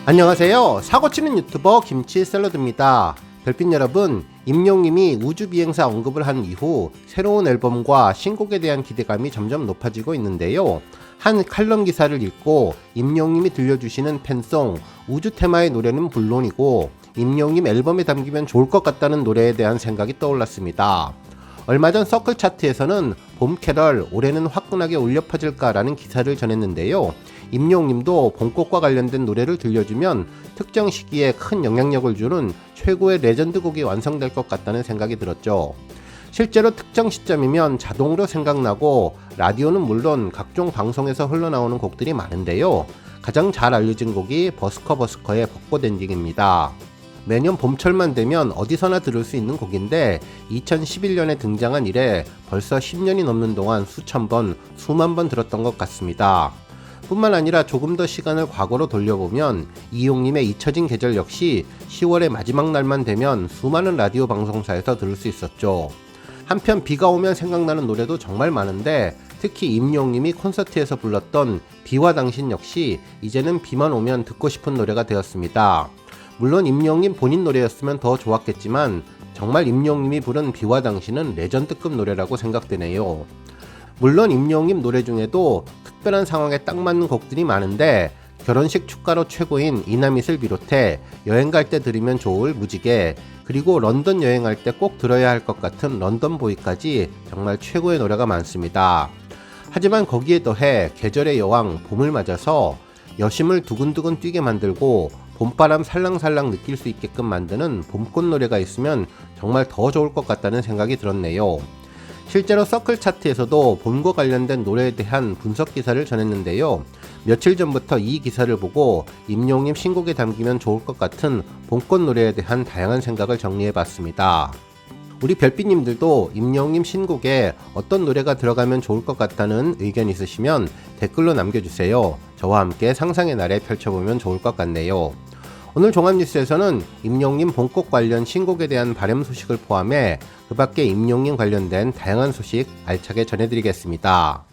안녕하세요. 사고치는 유튜버 김치샐러드입니다. 별빛 여러분, 임영님이 우주비행사 언급을 한 이후 새로운 앨범과 신곡에 대한 기대감이 점점 높아지고 있는데요. 한 칼럼 기사를 읽고 임영님이 들려주시는 팬송 우주 테마의 노래는 물론이고 임영님 앨범에 담기면 좋을 것 같다는 노래에 대한 생각이 떠올랐습니다. 얼마 전 서클 차트에서는 봄 캐럴 올해는 화끈하게 울려 퍼질까라는 기사를 전했는데요. 임영님도 봄꽃과 관련된 노래를 들려주면 특정 시기에 큰 영향력을 주는 최고의 레전드 곡이 완성될 것 같다는 생각이 들었죠. 실제로 특정 시점이면 자동으로 생각나고 라디오는 물론 각종 방송에서 흘러나오는 곡들이 많은데요. 가장 잘 알려진 곡이 버스커의 벚꽃 엔딩입니다. 매년 봄철만 되면 어디서나 들을 수 있는 곡인데 2011년에 등장한 이래 벌써 10년이 넘는 동안 수천 번, 수만 번 들었던 것 같습니다. 뿐만 아니라 조금 더 시간을 과거로 돌려보면 이용님의 잊혀진 계절 역시 10월의 마지막 날만 되면 수많은 라디오 방송사에서 들을 수 있었죠. 한편 비가 오면 생각나는 노래도 정말 많은데 특히 임영님이 콘서트에서 불렀던 비와 당신 역시 이제는 비만 오면 듣고 싶은 노래가 되었습니다. 물론 임영님 본인 노래였으면 더 좋았겠지만 정말 임영님이 부른 비와 당신은 레전드급 노래라고 생각되네요. 물론 임영님 노래 중에도 특별한 상황에 딱 맞는 곡들이 많은데 결혼식 축가로 최고인 이남잇을 비롯해 여행 갈 때 들으면 좋을 무지개, 그리고 런던 여행할 때 꼭 들어야 할 것 같은 런던보이까지 정말 최고의 노래가 많습니다. 하지만 거기에 더해 계절의 여왕 봄을 맞아서 여심을 두근두근 뛰게 만들고 봄바람 살랑살랑 느낄 수 있게끔 만드는 봄꽃 노래가 있으면 정말 더 좋을 것 같다는 생각이 들었네요. 실제로 서클 차트에서도 봄과 관련된 노래에 대한 분석 기사를 전했는데요. 며칠 전부터 이 기사를 보고 임영님 신곡에 담기면 좋을 것 같은 봄꽃 노래에 대한 다양한 생각을 정리해봤습니다. 우리 별빛님들도 임영님 신곡에 어떤 노래가 들어가면 좋을 것 같다는 의견 있으시면 댓글로 남겨주세요. 저와 함께 상상의 나래 펼쳐보면 좋을 것 같네요. 오늘 종합뉴스에서는 임영님 봄꽃 관련 신곡에 대한 발매 소식을 포함해 그 밖에 임영님 관련된 다양한 소식 알차게 전해드리겠습니다.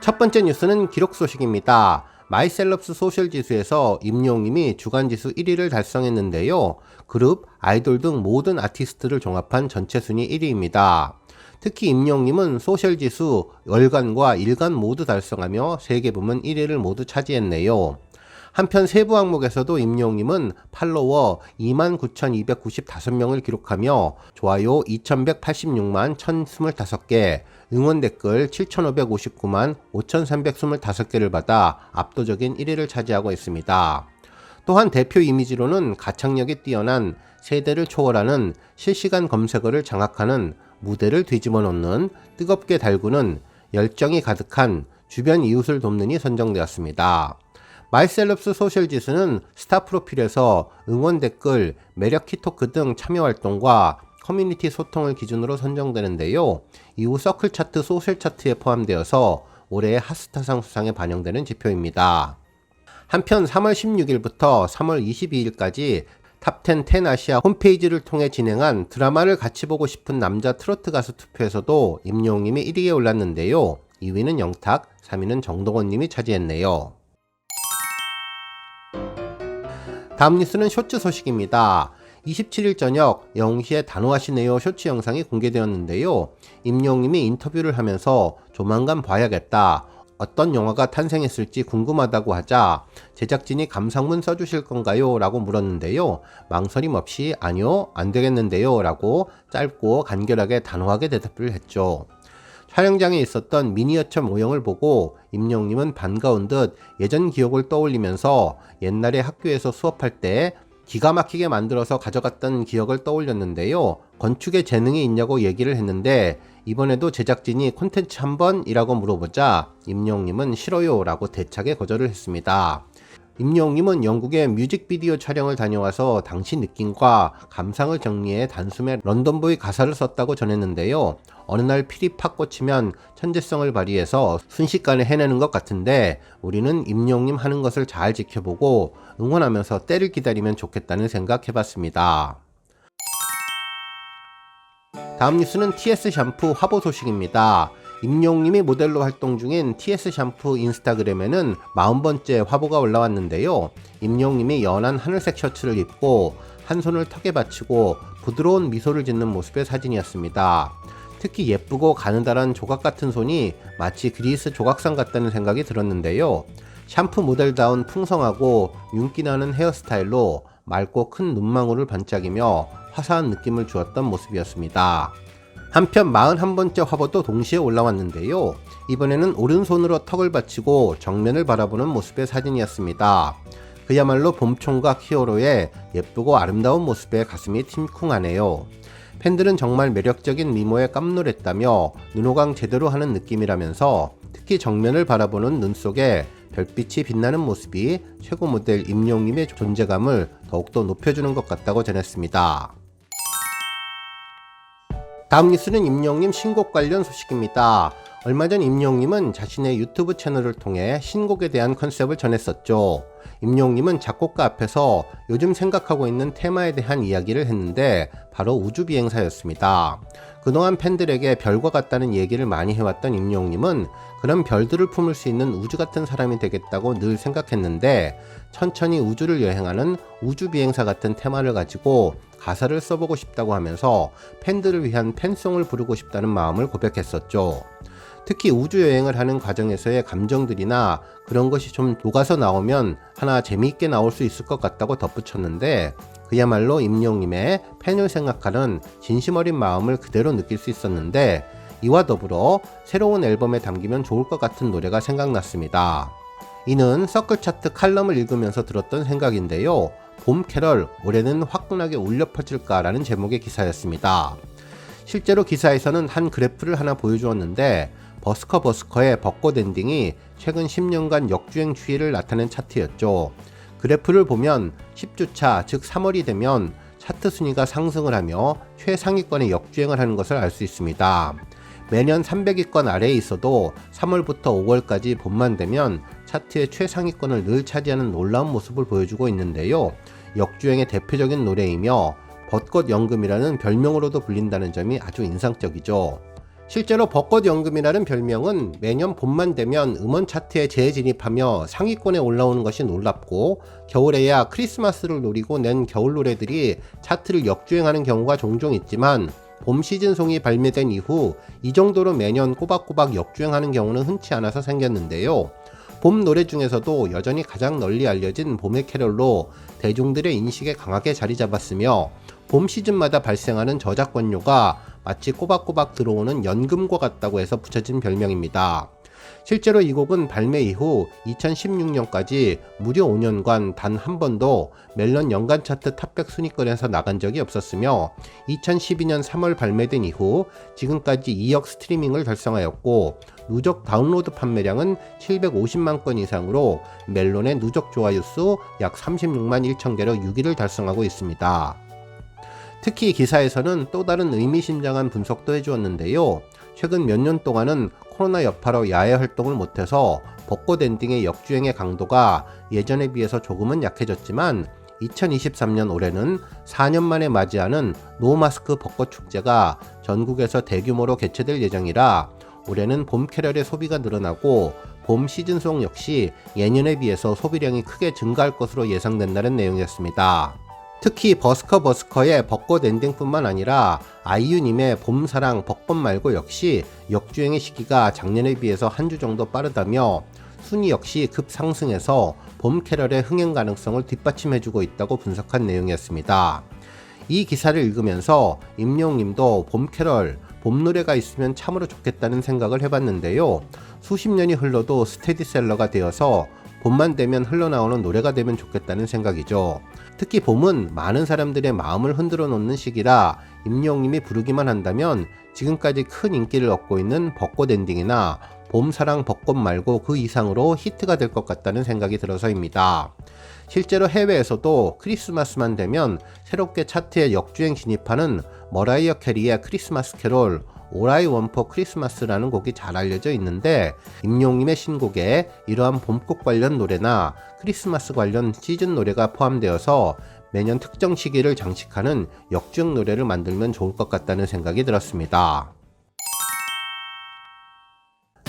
첫 번째 뉴스는 기록 소식입니다. 마이셀럽스 소셜 지수에서 임영님이 주간지수 1위를 달성했는데요. 그룹, 아이돌 등 모든 아티스트를 종합한 전체 순위 1위입니다. 특히 임영님은 소셜 지수 월간과 일간 모두 달성하며 3개 부문 1위를 모두 차지했네요. 한편 세부 항목에서도 임영님은 팔로워 29,295명을 기록하며 좋아요 2,186만 1,025개, 응원 댓글 7,559만 5,325개를 받아 압도적인 1위를 차지하고 있습니다. 또한 대표 이미지로는 가창력이 뛰어난 세대를 초월하는 실시간 검색어를 장악하는 무대를 뒤집어 놓는 뜨겁게 달구는 열정이 가득한 주변 이웃을 돕는이 선정되었습니다. 마이셀럽스 소셜 지수는 스타 프로필에서 응원 댓글, 매력 키토크 등 참여 활동과 커뮤니티 소통을 기준으로 선정되는데요. 이후 서클 차트, 소셜 차트에 포함되어서 올해의 핫스타상 수상에 반영되는 지표입니다. 한편 3월 16일부터 3월 22일까지 탑10 10 아시아 홈페이지를 통해 진행한 드라마를 같이 보고 싶은 남자 트로트 가수 투표에서도 임영님이 1위에 올랐는데요. 2위는 영탁, 3위는 정동원님이 차지했네요. 다음 뉴스는 쇼츠 소식입니다. 27일 저녁 0시에 단호하시네요 쇼츠 영상이 공개되었는데요. 임영님이 인터뷰를 하면서 조만간 봐야겠다, 어떤 영화가 탄생했을지 궁금하다고 하자 제작진이 감상문 써주실 건가요? 라고 물었는데요. 망설임 없이 아니요, 안 되겠는데요 라고 짧고 간결하게 단호하게 대답을 했죠. 촬영장에 있었던 미니어처 모형을 보고 임영님은 반가운 듯 예전 기억을 떠올리면서 옛날에 학교에서 수업할 때 기가 막히게 만들어서 가져갔던 기억을 떠올렸는데요. 건축에 재능이 있냐고 얘기를 했는데 이번에도 제작진이 콘텐츠 한번이라고 물어보자 임영님은 싫어요 라고 대차게 거절을 했습니다. 임영님은 영국에 뮤직비디오 촬영을 다녀와서 당시 느낌과 감상을 정리해 단숨에 런던보이 가사를 썼다고 전했는데요. 어느 날 필이 팍 꽂히면 천재성을 발휘해서 순식간에 해내는 것 같은데 우리는 임영님 하는 것을 잘 지켜보고 응원하면서 때를 기다리면 좋겠다는 생각 해봤습니다. 다음 뉴스는 TS 샴푸 화보 소식입니다. 임영웅님이 모델로 활동 중인 TS 샴푸 인스타그램에는 40번째 화보가 올라왔는데요. 임영웅님이 연한 하늘색 셔츠를 입고 한 손을 턱에 받치고 부드러운 미소를 짓는 모습의 사진이었습니다. 특히 예쁘고 가느다란 조각 같은 손이 마치 그리스 조각상 같다는 생각이 들었는데요. 샴푸 모델다운 풍성하고 윤기나는 헤어스타일로 맑고 큰 눈망울을 반짝이며 화사한 느낌을 주었던 모습이었습니다. 한편 41번째 화보도 동시에 올라왔는데요. 이번에는 오른손으로 턱을 받치고 정면을 바라보는 모습의 사진이었습니다. 그야말로 봄총각 히어로의 예쁘고 아름다운 모습에 가슴이 팀쿵하네요. 팬들은 정말 매력적인 미모에 깜놀했다며 눈호강 제대로 하는 느낌이라면서 특히 정면을 바라보는 눈 속에 별빛이 빛나는 모습이 최고 모델 임영웅님의 존재감을 더욱더 높여주는 것 같다고 전했습니다. 다음 뉴스는 임영웅님 신곡 관련 소식입니다. 얼마 전 임영웅님은 자신의 유튜브 채널을 통해 신곡에 대한 컨셉을 전했었죠. 임영웅님은 작곡가 앞에서 요즘 생각하고 있는 테마에 대한 이야기를 했는데 바로 우주비행사였습니다. 그동안 팬들에게 별과 같다는 얘기를 많이 해왔던 임영웅님은 그런 별들을 품을 수 있는 우주 같은 사람이 되겠다고 늘 생각했는데 천천히 우주를 여행하는 우주비행사 같은 테마를 가지고 가사를 써보고 싶다고 하면서 팬들을 위한 팬송을 부르고 싶다는 마음을 고백했었죠. 특히 우주여행을 하는 과정에서의 감정들이나 그런 것이 좀 녹아서 나오면 하나 재미있게 나올 수 있을 것 같다고 덧붙였는데 그야말로 임영웅님의 팬을 생각하는 진심 어린 마음을 그대로 느낄 수 있었는데 이와 더불어 새로운 앨범에 담기면 좋을 것 같은 노래가 생각났습니다. 이는 서클 차트 칼럼을 읽으면서 들었던 생각인데요. 봄 캐럴 올해는 화끈하게 울려 퍼질까라는 제목의 기사였습니다. 실제로 기사에서는 한 그래프를 하나 보여주었는데 버스커의 벚꽃 엔딩이 최근 10년간 역주행 추이를 나타낸 차트였죠. 그래프를 보면 10주차 즉 3월이 되면 차트 순위가 상승을 하며 최상위권에 역주행을 하는 것을 알 수 있습니다. 매년 300위권 아래에 있어도 3월부터 5월까지 봄만 되면 차트의 최상위권을 늘 차지하는 놀라운 모습을 보여주고 있는데요. 역주행의 대표적인 노래이며 벚꽃 연금이라는 별명으로도 불린다는 점이 아주 인상적이죠. 실제로 벚꽃 연금이라는 별명은 매년 봄만 되면 음원 차트에 재진입하며 상위권에 올라오는 것이 놀랍고 겨울에야 크리스마스를 노리고 낸 겨울 노래들이 차트를 역주행하는 경우가 종종 있지만 봄 시즌송이 발매된 이후 이 정도로 매년 꼬박꼬박 역주행하는 경우는 흔치 않아서 생겼는데요. 봄 노래 중에서도 여전히 가장 널리 알려진 봄의 캐럴로 대중들의 인식에 강하게 자리 잡았으며 봄 시즌마다 발생하는 저작권료가 마치 꼬박꼬박 들어오는 연금과 같다고 해서 붙여진 별명입니다. 실제로 이 곡은 발매 이후 2016년까지 무려 5년간 단 한 번도 멜론 연간 차트 탑100 순위권에서 나간 적이 없었으며 2012년 3월 발매된 이후 지금까지 2억 스트리밍을 달성하였고 누적 다운로드 판매량은 750만 건 이상으로 멜론의 누적 좋아요 수 약 36만 1천 개로 6위를 달성하고 있습니다. 특히 기사에서는 또 다른 의미심장한 분석도 해주었는데요. 최근 몇 년 동안은 코로나 여파로 야외 활동을 못해서 벚꽃 엔딩의 역주행의 강도가 예전에 비해서 조금은 약해졌지만 2023년 올해는 4년 만에 맞이하는 노마스크 벚꽃 축제가 전국에서 대규모로 개최될 예정이라 올해는 봄 캐럴의 소비가 늘어나고 봄 시즌송 역시 예년에 비해서 소비량이 크게 증가할 것으로 예상된다는 내용이었습니다. 특히 버스커의 벚꽃 엔딩뿐만 아니라 아이유님의 봄사랑 벚꽃 말고 역시 역주행의 시기가 작년에 비해서 한 주 정도 빠르다며 순위 역시 급상승해서 봄 캐럴의 흥행 가능성을 뒷받침해주고 있다고 분석한 내용이었습니다. 이 기사를 읽으면서 임영웅님도 봄 캐럴, 봄 노래가 있으면 참으로 좋겠다는 생각을 해봤는데요. 수십 년이 흘러도 스테디셀러가 되어서 봄만 되면 흘러나오는 노래가 되면 좋겠다는 생각이죠. 특히 봄은 많은 사람들의 마음을 흔들어 놓는 시기라 임영웅님이 부르기만 한다면 지금까지 큰 인기를 얻고 있는 벚꽃 엔딩이나 봄사랑 벚꽃 말고 그 이상으로 히트가 될 것 같다는 생각이 들어서입니다. 실제로 해외에서도 크리스마스만 되면 새롭게 차트에 역주행 진입하는 머라이어 캐리의 크리스마스 캐롤 All I Want for Christmas라는 곡이 잘 알려져 있는데 임영웅님의 신곡에 이러한 봄꽃 관련 노래나 크리스마스 관련 시즌 노래가 포함되어서 매년 특정 시기를 장식하는 역주행 노래를 만들면 좋을 것 같다는 생각이 들었습니다.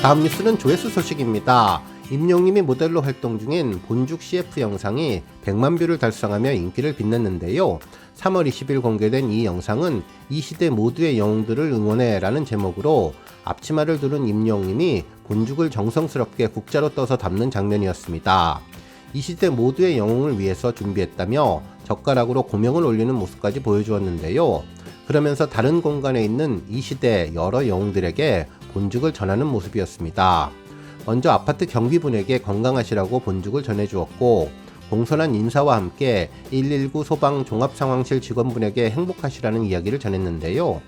다음 뉴스는 조회수 소식입니다. 임영님이 모델로 활동 중인 본죽 CF 영상이 100만 뷰를 달성하며 인기를 빛냈는데요. 3월 20일 공개된 이 영상은 이 시대 모두의 영웅들을 응원해 라는 제목으로 앞치마를 두른 임영님이 본죽을 정성스럽게 국자로 떠서 담는 장면이었습니다. 이 시대 모두의 영웅을 위해서 준비했다며 젓가락으로 고명을 올리는 모습까지 보여주었는데요. 그러면서 다른 공간에 있는 이 시대 여러 영웅들에게 본죽을 전하는 모습이었습니다. 먼저 아파트 경비분에게 건강하시라고 본죽을 전해주었고, 공손한 인사와 함께 119 소방 종합상황실 직원분에게 행복하시라는 이야기를 전했는데요.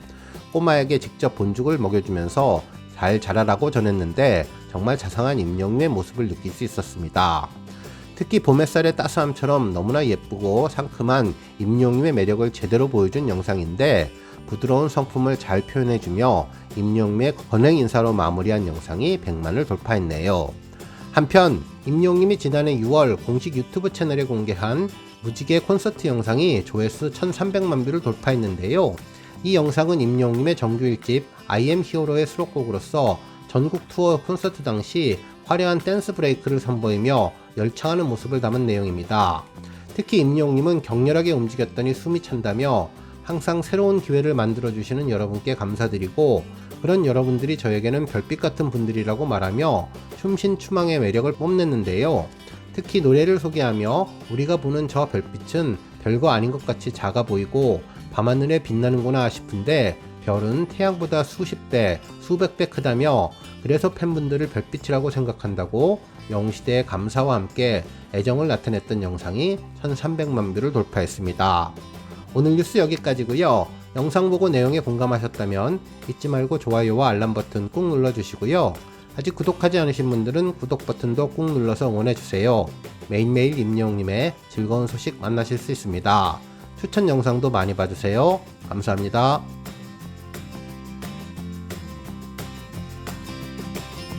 꼬마에게 직접 본죽을 먹여주면서 잘 자라라고 전했는데 정말 자상한 임영님의 모습을 느낄 수 있었습니다. 특히 봄 햇살의 따스함처럼 너무나 예쁘고 상큼한 임영님의 매력을 제대로 보여준 영상인데, 부드러운 성품을 잘 표현해주며 임영님의 권행 인사로 마무리한 영상이 100만을 돌파했네요. 한편 임영님이 지난해 6월 공식 유튜브 채널에 공개한 무지개 콘서트 영상이 조회수 1300만 뷰를 돌파했는데요. 이 영상은 임영님의 정규 1집 I am Hero의 수록곡으로서 전국 투어 콘서트 당시 화려한 댄스 브레이크를 선보이며 열창하는 모습을 담은 내용입니다. 특히 임영님은 격렬하게 움직였더니 숨이 찬다며 항상 새로운 기회를 만들어주시는 여러분께 감사드리고, 그런 여러분들이 저에게는 별빛 같은 분들이라고 말하며 춤신추망의 매력을 뽐냈는데요. 특히 노래를 소개하며 우리가 보는 저 별빛은 별거 아닌 것 같이 작아 보이고 밤하늘에 빛나는구나 싶은데 별은 태양보다 수십 배, 수백 배 크다며, 그래서 팬분들을 별빛이라고 생각한다고 영웅시대의 감사와 함께 애정을 나타냈던 영상이 1300만 뷰를 돌파했습니다. 오늘 뉴스 여기까지고요. 영상 보고 내용에 공감하셨다면 잊지 말고 좋아요와 알람 버튼 꾹 눌러주시고요. 아직 구독하지 않으신 분들은 구독 버튼도 꾹 눌러서 응원해주세요. 매일매일 임영웅님의 즐거운 소식 만나실 수 있습니다. 추천 영상도 많이 봐주세요. 감사합니다.